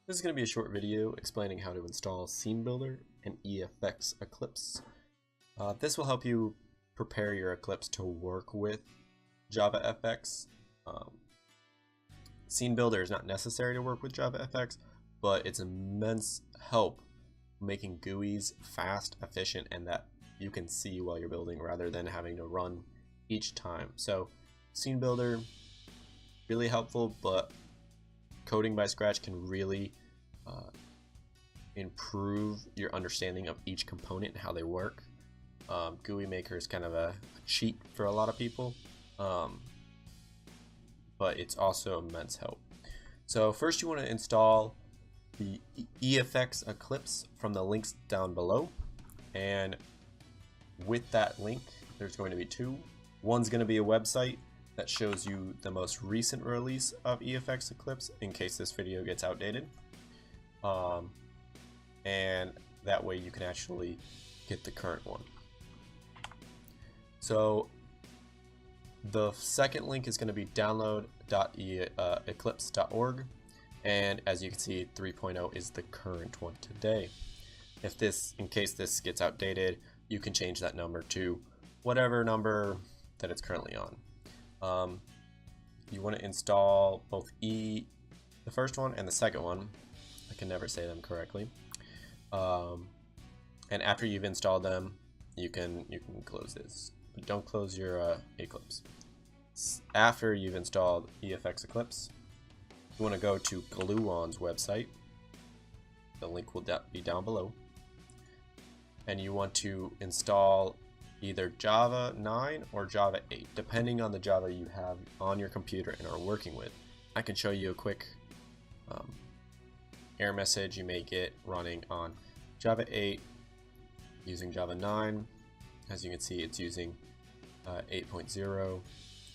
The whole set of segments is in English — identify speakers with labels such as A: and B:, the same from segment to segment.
A: This is going to be a short video explaining how to install Scenebuilder and Javafx Eclipse. This will help you prepare your Eclipse to work with Javafx. Scenebuilder is not necessary to work with Javafx, but it's immense help making GUIs fast, efficient, and that you can see while you're building rather than having to run each time. So Scenebuilder, really helpful, but coding by scratch can really improve your understanding of each component and how they work. GUI Maker is kind of a cheat for a lot of people, but it's also immense help. So first you want to install the Javafx Eclipse from the links down below, and with that link there's going to be two. One's going to be a website that shows you the most recent release of Javafx Eclipse in case this video gets outdated, and that way you can actually get the current one. So the second link is going to be download.eclipse.org, and as you can see 3.0 is the current one today. In case this gets outdated, you can change that number to whatever number that it's currently on. You want to install both the first one and the second one. I can never say them correctly. And after you've installed them, you can close this, but don't close your Eclipse. After you've installed Javafx Eclipse, you want to go to Gluon's website. The link will be down below, and you want to install either Java 9 or Java 8, depending on the Java you have on your computer and are working with. I can show you a quick error message you may get running on Java 8 using Java 9. As you can see, it's using 8.0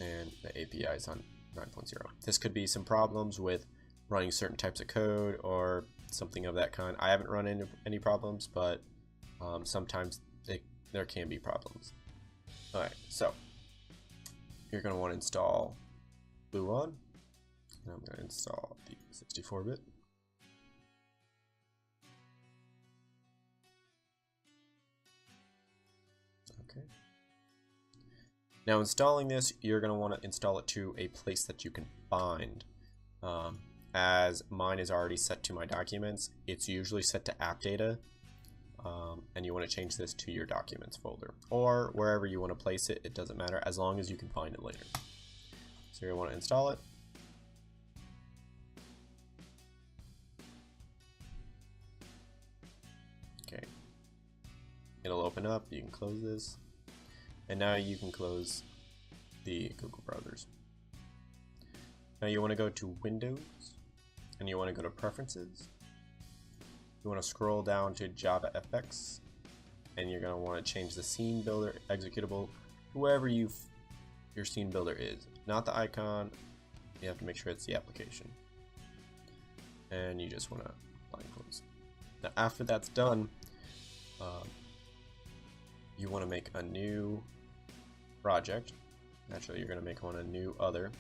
A: and the API is on 9.0. This could be some problems with running certain types of code or something of that kind. I haven't run into any problems, but sometimes there can be problems. Alright, so you're going to want to install Gluon, and I'm going to install the 64-bit. Okay. Now installing this, you're going to want to install it to a place that you can find. As mine is already set to my documents, it's usually set to app data. And you want to change this to your documents folder or wherever you want to place it. It doesn't matter as long as you can find it later. So you want to install it. Okay, it'll open up. You can close this, and now you can close the Google browsers. Now you want to go to Windows, and you want to go to Preferences. You want to scroll down to Javafx, and you're going to want to change the Scenebuilder executable to wherever your Scenebuilder is. Not the icon, you have to make sure it's the application. And you just want to line close. Now after that's done, you want to make a new project. Actually, you're going to make one a new other.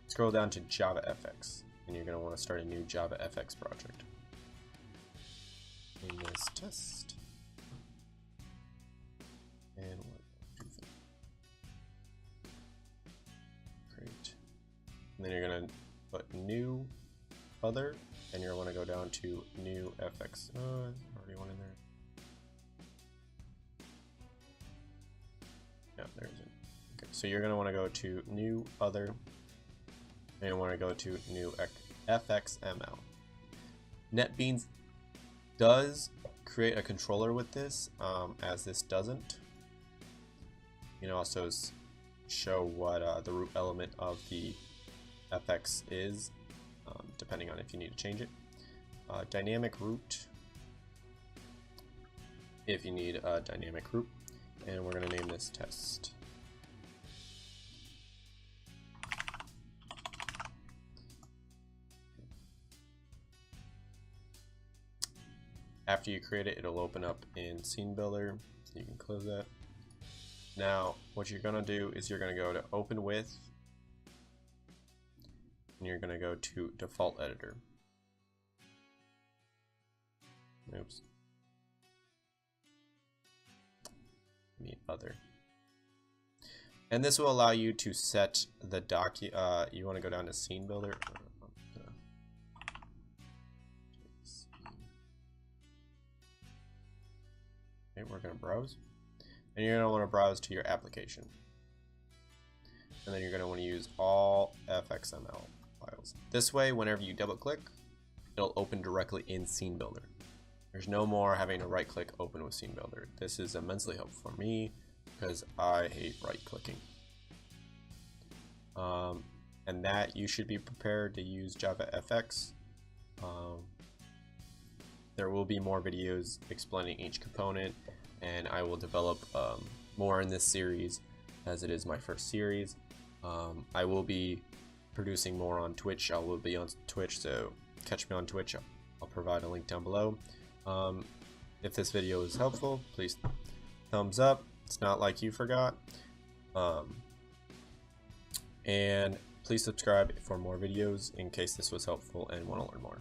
A: Scroll down to Javafx, and you're going to want to start a new Javafx project. Name this test, and 1, 2, 3. Great. And then you're going to put new other, and you're going to go down to new FX. Oh, there's already one in there. No, there isn't. Okay, so you're going to want to go to new other, and you want to go to new FXML. NetBeans does create a controller with this, as this doesn't. You can also show what the root element of the FX is, depending on if you need to change it. Dynamic root, if you need a dynamic root, and we're going to name this test. After you create it, it'll open up in Scenebuilder. You can close that. Now, what you're going to do is you're going to go to Open With, and you're going to go to Default Editor. Oops. Meet other. And this will allow you to set the you want to go down to Scenebuilder. Okay, we're going to browse. And you're going to want to browse to your application. And then you're going to want to use all fxml files. This way, whenever you double click, it'll open directly in Scenebuilder. There's no more having to right click open with Scenebuilder. This is immensely helpful for me because I hate right clicking. And that you should be prepared to use Javafx. There will be more videos explaining each component, and I will develop more in this series as it is my first series. I will be producing more on Twitch. I will be on Twitch, so catch me on Twitch. I'll provide a link down below. If this video is helpful, please thumbs up. It's not like you forgot. And please subscribe for more videos in case this was helpful and want to learn more.